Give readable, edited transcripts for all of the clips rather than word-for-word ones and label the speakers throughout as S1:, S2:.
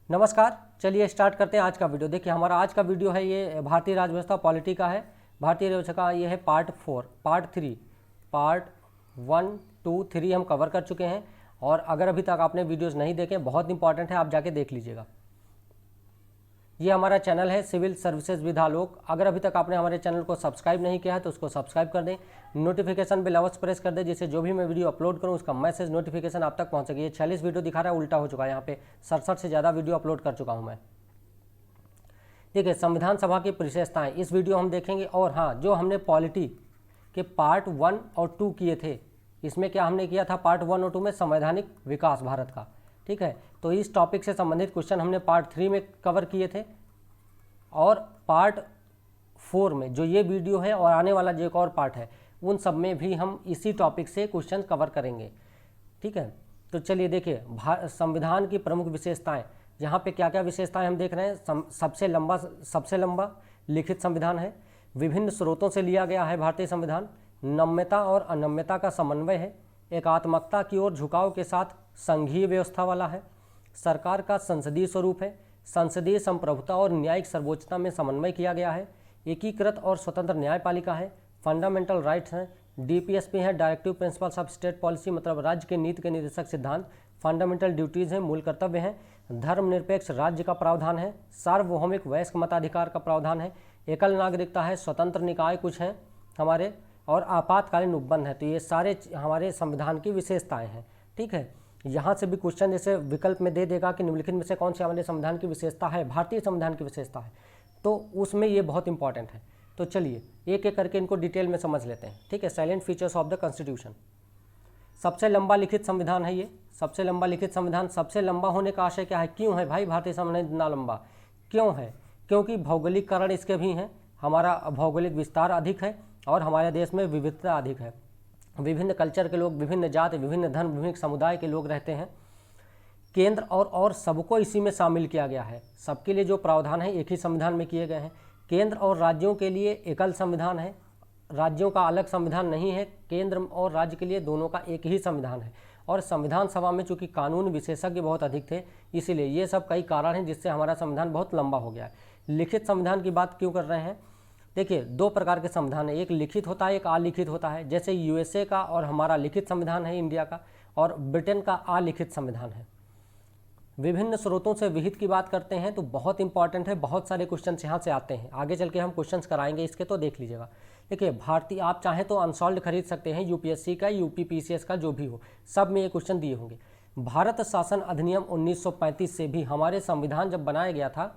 S1: नमस्कार। चलिए स्टार्ट करते हैं आज का वीडियो। देखिए हमारा आज का वीडियो है ये भारतीय राज्य व्यवस्था पॉलिटी का है। भारतीय राज्य व्यवस्था का ये है पार्ट 4, पार्ट 1, 2, 3 हम कवर कर चुके हैं। और अगर अभी तक आपने वीडियोस नहीं देखे, बहुत इंपॉर्टेंट है, आप जाके देख लीजिएगा। ये हमारा चैनल है सिविल सर्विसेज विद आलोक। अगर अभी तक आपने हमारे चैनल को सब्सक्राइब नहीं किया है तो उसको सब्सक्राइब कर दें, नोटिफिकेशन बेल अवश्य प्रेस कर दें, जिससे जो भी मैं वीडियो अपलोड करूं उसका मैसेज नोटिफिकेशन आप तक पहुंचेगी। ये 46 वीडियो दिखा रहा है, उल्टा हो चुका है, यहाँ पे 67 से ज़्यादा वीडियो अपलोड कर चुका हूँ मैं। देखिए संविधान सभा की विशेषताएँ इस वीडियो हम देखेंगे। और हाँ, जो हमने पॉलिटी के पार्ट 1 और 2 किए थे, इसमें क्या हमने किया था, पार्ट 1 और 2 में संवैधानिक विकास भारत का, ठीक है। तो इस टॉपिक से संबंधित क्वेश्चन हमने पार्ट 3 में कवर किए थे। और पार्ट 4 में जो ये वीडियो है और आने वाला जो एक और पार्ट है, उन सब में भी हम इसी टॉपिक से क्वेश्चन कवर करेंगे, ठीक है। तो चलिए देखिए संविधान की प्रमुख विशेषताएं, यहाँ पे क्या क्या विशेषताएं हम देख रहे हैं। सबसे लंबा लिखित संविधान है, विभिन्न स्रोतों से लिया गया है भारतीय संविधान, नम्यता और अनम्यता का समन्वय है, एकात्मकता की ओर झुकाव के साथ संघीय व्यवस्था वाला है, सरकार का संसदीय स्वरूप है, संसदीय संप्रभुता और न्यायिक सर्वोच्चता में समन्वय किया गया है, एकीकृत और स्वतंत्र न्यायपालिका है, फंडामेंटल राइट्स हैं, डीपीएसपी है, directive principles of state policy, मतलब राज्य के नीति के निर्देशक सिद्धांत, फंडामेंटल ड्यूटीज़ हैं, मूल कर्तव्य हैं, धर्मनिरपेक्ष राज्य का प्रावधान है, सार्वभौमिक वयस्क मताधिकार का प्रावधान है, एकल नागरिकता है, स्वतंत्र निकाय कुछ हैं हमारे, और आपातकालीन उपबंध है। तो ये सारे हमारे संविधान की विशेषताएँ हैं, ठीक है। यहाँ से भी क्वेश्चन जैसे विकल्प में दे देगा कि निम्नलिखित में से कौन सी हमारे संविधान की विशेषता है, भारतीय संविधान की विशेषता है, तो उसमें ये बहुत इंपॉर्टेंट है। तो चलिए एक एक करके इनको डिटेल में समझ लेते हैं, ठीक है। Salient features of the constitution. सबसे लंबा लिखित संविधान है ये, सबसे लंबा लिखित संविधान। सबसे लंबा होने का आशय क्या है, क्यों है भाई भारतीय संविधान इतना लंबा, क्यों है? क्योंकि भौगोलिक कारण इसके भी हैं, हमारा भौगोलिक विस्तार अधिक है और हमारे देश में विविधता अधिक है, विभिन्न कल्चर के लोग, विभिन्न जाति, विभिन्न धर्म, विभिन्न समुदाय के लोग रहते हैं। केंद्र और सबको इसी में शामिल किया गया है, सबके लिए जो प्रावधान है एक ही संविधान में किए गए हैं। केंद्र और राज्यों के लिए एकल संविधान है, राज्यों का अलग संविधान नहीं है, केंद्र और राज्य के लिए दोनों का एक ही संविधान है। और संविधान सभा में चूंकि कानून विशेषज्ञ बहुत अधिक थे, इसीलिए ये सब कई कारण हैं जिससे हमारा संविधान बहुत लंबा हो गया है। लिखित संविधान की बात क्यों कर रहे हैं? देखिए दो प्रकार के संविधान है, एक लिखित होता है, एक अलिखित होता है। जैसे यूएसए का और हमारा लिखित संविधान है इंडिया का, और ब्रिटेन का अलिखित संविधान है। विभिन्न स्रोतों से विहित की बात करते हैं तो बहुत इंपॉर्टेंट है, बहुत सारे क्वेश्चन यहाँ से आते हैं, आगे चल के हम क्वेश्चंस कराएंगे इसके, तो देख लीजिएगा। देखिए भारतीय, आप चाहें तो अनसॉल्व्ड खरीद सकते हैं, यूपीएससी का, यूपीपीसीएस का, जो भी हो, सब में ये क्वेश्चन दिए होंगे। भारत शासन अधिनियम 1935 से भी, हमारे संविधान जब बनाया गया था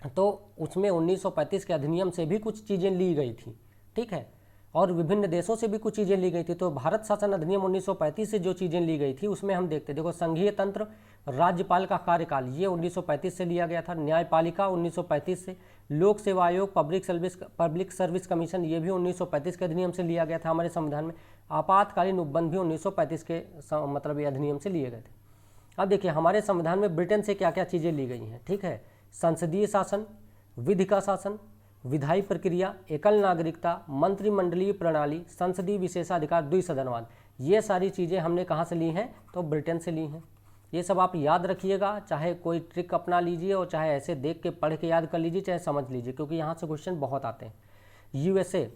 S1: तो उसमें 1935 के अधिनियम से भी कुछ चीज़ें ली गई थी, ठीक है, और विभिन्न देशों से भी कुछ चीज़ें ली गई थी। तो भारत शासन अधिनियम 1935 से जो चीज़ें ली गई थी उसमें हम देखते, देखो संघीय तंत्र, राज्यपाल का कार्यकाल, ये 1935 से लिया गया था, न्यायपालिका 1935 से, लोक सेवा आयोग, पब्लिक सर्विस कमीशन, ये भी 1935 के अधिनियम से लिया गया था हमारे संविधान में। आपातकालीन उपबंध भी 1935 के मतलब ये अधिनियम से लिए गए थे। अब देखिए हमारे संविधान में ब्रिटेन से क्या क्या चीज़ें ली गई हैं, ठीक है। संसदीय शासन, विधि का शासन, विधायी प्रक्रिया, एकल नागरिकता, मंत्रिमंडलीय प्रणाली, संसदीय विशेषाधिकार, द्विसदनवाद, ये सारी चीज़ें हमने कहाँ से ली हैं, तो ब्रिटेन से ली हैं। ये सब आप याद रखिएगा, चाहे कोई ट्रिक अपना लीजिए और चाहे ऐसे देख के पढ़ के याद कर लीजिए, चाहे समझ लीजिए, क्योंकि यहाँ से क्वेश्चन बहुत आते हैं। यूएसए,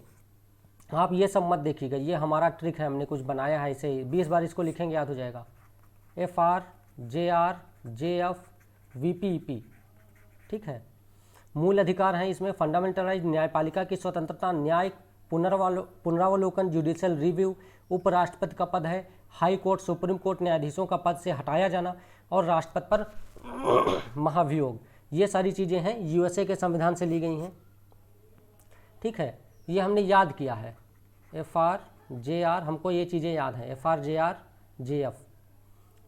S1: आप ये सब मत देखिएगा, ये हमारा ट्रिक है, हमने कुछ बनाया है, इसे 20 बार इसको लिखेंगे याद हो जाएगा। FRJRJF ठीक है। मूल अधिकार हैं इसमें, फंडामेंटल राइट, न्यायपालिका की स्वतंत्रता, न्याय पुनरावलोकन, जुडिशियल रिव्यू, उपराष्ट्रपति का पद है, हाई कोर्ट, सुप्रीम कोर्ट न्यायाधीशों का पद से हटाया जाना, और राष्ट्रपति पर महाभियोग, ये सारी चीज़ें हैं यूएसए के संविधान से ली गई हैं, ठीक है। ये हमने याद किया है, FRJR, हमको ये चीज़ें याद हैं, FRJRJF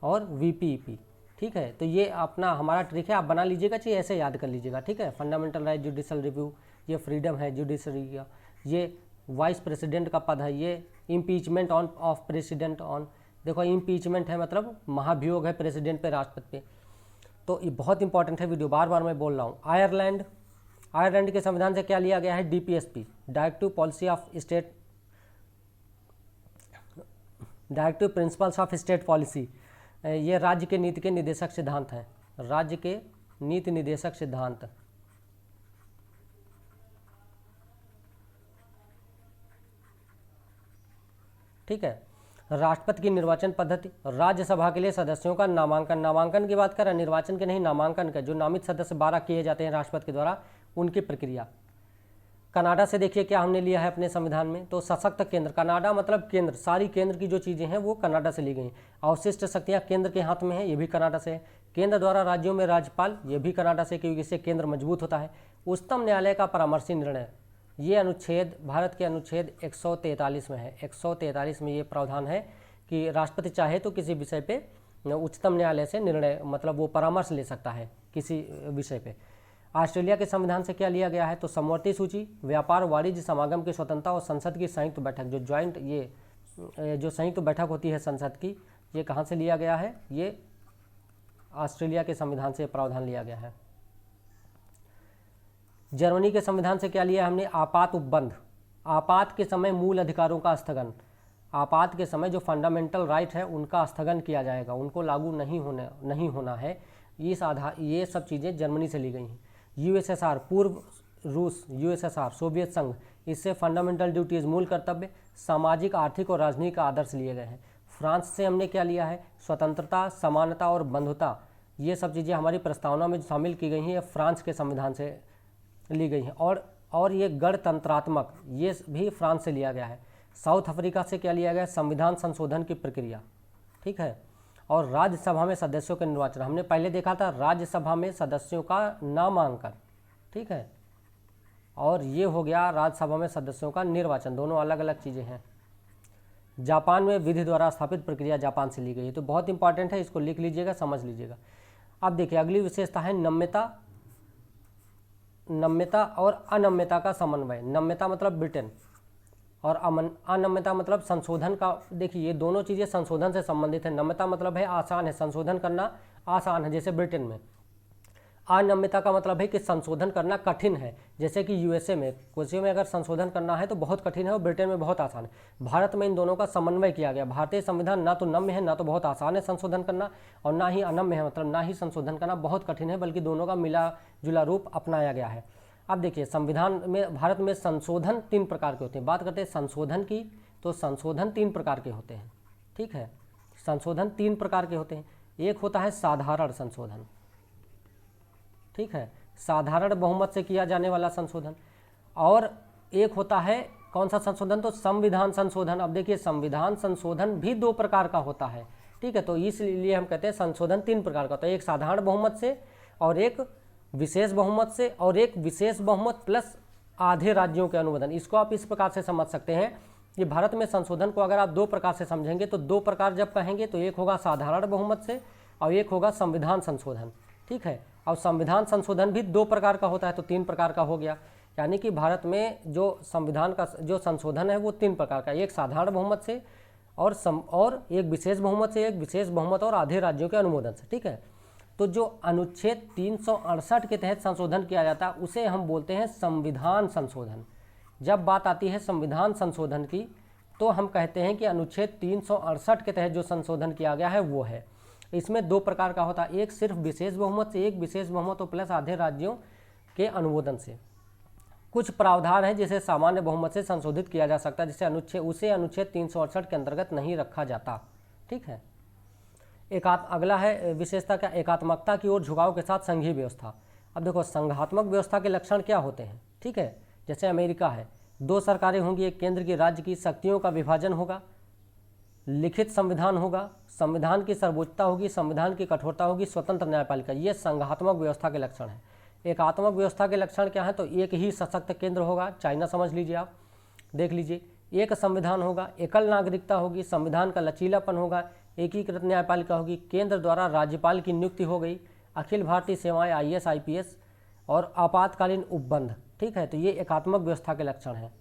S1: और VPEP, ठीक है। तो ये अपना हमारा ट्रिक है, आप बना लीजिएगा, चाहिए ऐसे याद कर लीजिएगा, ठीक है। फंडामेंटल राइट, जुडिशियल रिव्यू, ये फ्रीडम है जुडिशरी का, ये वाइस प्रेसिडेंट का पद है, ये इम्पीचमेंट ऑफ प्रेसिडेंट ऑन, देखो इम्पीचमेंट है मतलब महाभियोग है प्रेसिडेंट पे, राष्ट्रपति पे। तो ये बहुत इंपॉर्टेंट है, वीडियो बार बार मैं बोल रहा हूँ। आयरलैंड के संविधान से क्या लिया गया है, DPSP, directive policy of state, directive principles of state policy, ये राज्य के नीति के निर्देशक सिद्धांत हैं। राज्य के नीति निदेशक सिद्धांत। ठीक है। राष्ट्रपति की निर्वाचन पद्धति, राज्यसभा के लिए सदस्यों का नामांकन, नामांकन की बात करें, निर्वाचन के नहीं नामांकन का, जो नामित सदस्य 12 किए जाते हैं राष्ट्रपति के द्वारा, उनकी प्रक्रिया। कनाडा से देखिए क्या हमने लिया है अपने संविधान में, तो सशक्त केंद्र, कनाडा मतलब केंद्र, सारी केंद्र की जो चीज़ें हैं वो कनाडा से ली गई। अवशिष्ट शक्तियाँ केंद्र के हाथ में है, ये भी कनाडा से है। केंद्र द्वारा राज्यों में राज्यपाल, ये भी कनाडा से, क्योंकि इससे केंद्र मजबूत होता है। उच्चतम न्यायालय का परामर्शी निर्णय, ये अनुच्छेद भारत के अनुच्छेद 143 में है। 143 में ये प्रावधान है कि राष्ट्रपति चाहे तो किसी विषय पे उच्चतम न्यायालय से निर्णय, मतलब वो परामर्श ले सकता है किसी विषय पे। ऑस्ट्रेलिया के संविधान से क्या लिया गया है, तो समवर्ती सूची, व्यापार, वाणिज्य, समागम की स्वतंत्रता और संसद की संयुक्त बैठक, जो ज्वाइंट, ये जो संयुक्त बैठक होती है संसद की, ये कहाँ से लिया गया है, ये ऑस्ट्रेलिया के संविधान से प्रावधान लिया गया है। जर्मनी के संविधान से क्या लिया हमने, आपात उपबंध, आपात के समय मूल अधिकारों का स्थगन, आपात के समय जो फंडामेंटल राइट है उनका स्थगन किया जाएगा, उनको लागू नहीं होना है। ये सब चीज़ें जर्मनी से ली गई हैं। यूएसएसआर, पूर्व रूस, यूएसएसआर, सोवियत संघ, इससे फंडामेंटल ड्यूटीज, मूल कर्तव्य, सामाजिक, आर्थिक और राजनीतिक आदर्श लिए गए हैं। फ्रांस से हमने क्या लिया है, स्वतंत्रता, समानता और बंधुता, ये सब चीज़ें हमारी प्रस्तावना में शामिल की गई हैं, ये फ्रांस के संविधान से ली गई हैं। और ये गणतंत्रात्मक, ये भी फ्रांस से लिया गया है। साउथ अफ्रीका से क्या लिया गया, संविधान संशोधन की प्रक्रिया। ठीक है। और राज्यसभा में सदस्यों के निर्वाचन, हमने पहले देखा था राज्यसभा में सदस्यों का नामांकन। ठीक है। और ये हो गया राज्यसभा में सदस्यों का निर्वाचन, दोनों अलग अलग चीज़ें हैं। जापान में विधि द्वारा स्थापित प्रक्रिया जापान से ली गई है, तो बहुत इंपॉर्टेंट है, इसको लिख लीजिएगा, समझ लीजिएगा। अब देखिए अगली विशेषता है नम्यता और अनम्यता का समन्वय। नम्यता मतलब ब्रिटेन और अनम्यता मतलब संशोधन का। देखिए ये दोनों चीज़ें संशोधन से संबंधित है। नम्यता मतलब है आसान है, संशोधन करना आसान है, जैसे ब्रिटेन में। अनम्यता का मतलब है कि संशोधन करना कठिन है, जैसे कि यूएसए में अगर संशोधन करना है तो बहुत कठिन है और ब्रिटेन में बहुत आसान है। भारत में इन दोनों का समन्वय किया गया। भारतीय संविधान ना तो नम्य है, ना तो बहुत आसान है संशोधन करना, और ना ही अनम्य है, मतलब ना ही संशोधन करना बहुत कठिन है, बल्कि दोनों का मिला जुला रूप अपनाया गया है। अब देखिए संविधान में, भारत में संशोधन 3 प्रकार के होते हैं। बात करते हैं संशोधन की, तो संशोधन 3 प्रकार के होते हैं। ठीक है। संशोधन 3 प्रकार के होते हैं। एक होता है साधारण संशोधन। ठीक है, साधारण बहुमत से किया जाने वाला संशोधन। और एक होता है कौन सा संशोधन, तो संविधान संशोधन। अब देखिए संविधान संशोधन भी 2 प्रकार का होता है। ठीक है। तो इसलिए हम कहते हैं संशोधन 3 प्रकार का होता है, एक साधारण बहुमत से, और एक विशेष बहुमत से, और एक विशेष बहुमत प्लस आधे राज्यों के अनुमोदन। इसको आप इस प्रकार से समझ सकते हैं कि भारत में संशोधन को अगर आप 2 प्रकार से समझेंगे, तो 2 प्रकार जब कहेंगे तो एक होगा साधारण बहुमत से और एक होगा संविधान संशोधन। ठीक है। और संविधान संशोधन भी 2 प्रकार का होता है, तो 3 प्रकार का हो गया। यानी कि भारत में जो संविधान का जो संशोधन है वो 3 प्रकार का, एक साधारण बहुमत से और एक विशेष बहुमत से, एक विशेष बहुमत और आधे राज्यों के अनुमोदन से। ठीक है। तो जो अनुच्छेद 368 के तहत संशोधन किया जाता है उसे हम बोलते हैं संविधान संशोधन। जब बात आती है संविधान संशोधन की, तो हम कहते हैं कि अनुच्छेद 368 के तहत जो संशोधन किया गया है वो है। इसमें 2 प्रकार का होता है, एक सिर्फ विशेष बहुमत से, एक विशेष बहुमत और प्लस आधे राज्यों के अनुमोदन से। कुछ प्रावधान है जिसे सामान्य बहुमत से संशोधित किया जा सकता है, जिसे अनुच्छेद 368 के अंतर्गत नहीं रखा जाता। ठीक है। अगला है विशेषता क्या, एकात्मकता की ओर झुकाव के साथ संघीय व्यवस्था। अब देखो संघात्मक व्यवस्था के लक्षण क्या होते हैं। ठीक है। जैसे अमेरिका है, 2 सरकारें होंगी, एक केंद्र की, राज्य की, शक्तियों का विभाजन होगा, लिखित संविधान होगा, संविधान की सर्वोच्चता होगी, संविधान की कठोरता होगी, स्वतंत्र न्यायपालिका। ये संघात्मक व्यवस्था के लक्षण है। एकात्मक व्यवस्था के लक्षण क्या है, तो एक ही सशक्त केंद्र होगा, चाइना समझ लीजिए आप, देख लीजिए, एक संविधान होगा, एकल नागरिकता होगी, संविधान का लचीलापन होगा, एकीकृत न्यायपालिका होगी, केंद्र द्वारा राज्यपाल की नियुक्ति हो गई, अखिल भारतीय सेवाएं IAS IPS और आपातकालीन उपबंध। ठीक है। तो ये एकात्मक व्यवस्था के लक्षण हैं।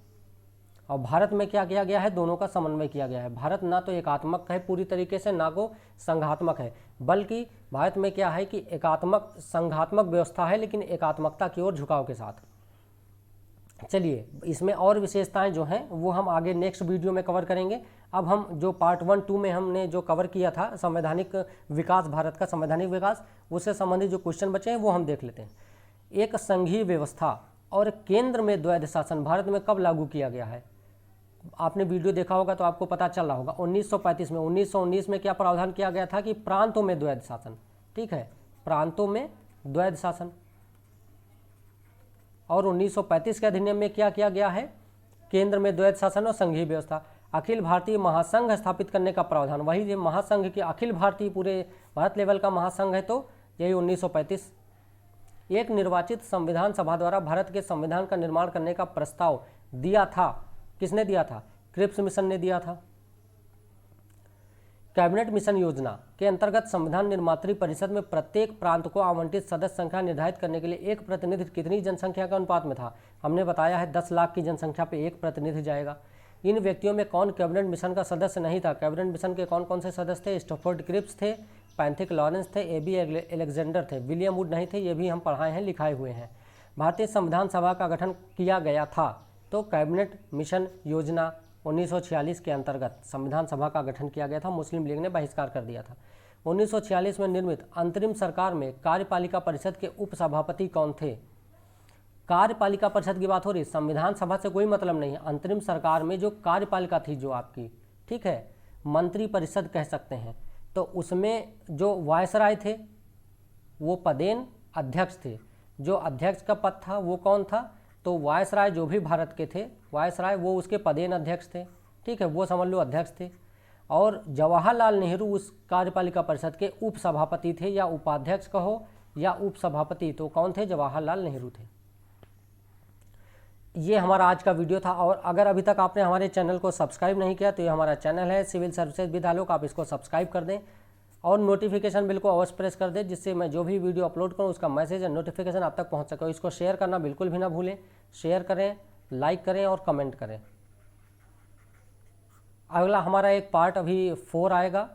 S1: और भारत में क्या किया गया है, दोनों का समन्वय किया गया है। भारत ना तो एकात्मक है पूरी तरीके से, ना को संघात्मक है, बल्कि भारत में क्या है कि संघात्मक व्यवस्था है, लेकिन एकात्मकता की ओर झुकाव के साथ। चलिए इसमें और विशेषताएं जो हैं वो हम आगे नेक्स्ट वीडियो में कवर करेंगे। अब हम जो पार्ट 1-2 में हमने जो कवर किया था संवैधानिक विकास, भारत का संवैधानिक विकास, उससे संबंधित जो क्वेश्चन बचे हैं वो हम देख लेते हैं। एक संघीय व्यवस्था और केंद्र में द्वैध शासन भारत में कब लागू किया गया है? आपने वीडियो देखा होगा तो आपको पता चल रहा होगा 1935 में। 1919 में क्या प्रावधान किया गया था कि प्रांतों में द्वैध शासन, ठीक है, प्रांतों में द्वैध शासन। और 1935 के अधिनियम में क्या किया गया है? केंद्र में द्वैध शासन और संघीय व्यवस्था। अखिल भारतीय महासंघ स्थापित करने का प्रावधान, वही जो महासंघ की अखिल भारतीय पूरे भारत लेवल का महासंघ है तो यही 1935। एक निर्वाचित संविधान सभा द्वारा भारत के संविधान का निर्माण करने का प्रस्ताव दिया था, किसने दिया था? क्रिप्स मिशन ने दिया था। कैबिनेट मिशन योजना के अंतर्गत संविधान निर्मात्री परिषद में प्रत्येक प्रांत को आवंटित सदस्य संख्या निर्धारित करने के लिए एक प्रतिनिधि कितनी जनसंख्या के अनुपात में था? हमने बताया है 10 लाख की जनसंख्या पे एक प्रतिनिधि जाएगा। इन व्यक्तियों में कौन कैबिनेट मिशन का सदस्य नहीं था? कैबिनेट मिशन के कौन कौन से सदस्य थे? स्टैफोर्ड क्रिप्स थे, पैंथिक लॉरेंस थे, एबी एलेक्जेंडर थे, विलियम वुड नहीं थे। ये भी हम पढ़ाए हैं, लिखाए हुए हैं। भारतीय संविधान सभा का गठन किया गया था तो कैबिनेट मिशन योजना 1946 के अंतर्गत संविधान सभा का गठन किया गया था। मुस्लिम लीग ने बहिष्कार कर दिया था। 1946 में निर्मित अंतरिम सरकार में कार्यपालिका परिषद के उपसभापति कौन थे? कार्यपालिका परिषद की बात हो रही, संविधान सभा से कोई मतलब नहीं है। अंतरिम सरकार में जो कार्यपालिका थी जो आपकी, ठीक है, मंत्री परिषद कह सकते हैं, तो उसमें जो वायसराय थे वो पदेन अध्यक्ष थे। जो अध्यक्ष का पद था वो कौन था? तो वायसराय जो भी भारत के थे वायसराय, वो उसके पदेन अध्यक्ष थे, ठीक है, वो समझ लो अध्यक्ष थे। और जवाहरलाल नेहरू उस कार्यपालिका परिषद के उपसभापति थे, या उपाध्यक्ष कहो या उपसभापति, तो कौन थे? जवाहरलाल नेहरू थे। ये हमारा आज का वीडियो था। और अगर अभी तक आपने हमारे चैनल को सब्सक्राइब नहीं किया तो ये हमारा चैनल है सिविल सर्विसेज विद्यालोक, आप इसको सब्सक्राइब कर दें और नोटिफिकेशन बिल को अवश्य प्रेस कर दें, जिससे मैं जो भी वीडियो अपलोड करूं उसका मैसेज या नोटिफिकेशन आप तक पहुंच सके। इसको शेयर करना बिल्कुल भी ना भूलें। शेयर करें, लाइक करें और कमेंट करें। अगला हमारा एक पार्ट अभी 4 आएगा,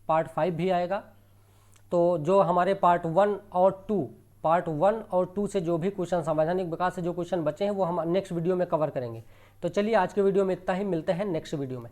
S1: पार्ट 5 भी आएगा। तो जो हमारे पार्ट 1 और 2 से जो भी क्वेश्चन, संवैधानिक विकास से जो क्वेश्चन बचे हैं वो हम नेक्स्ट वीडियो में कवर करेंगे। तो चलिए आज के वीडियो में इतना ही, मिलते हैं नेक्स्ट वीडियो में।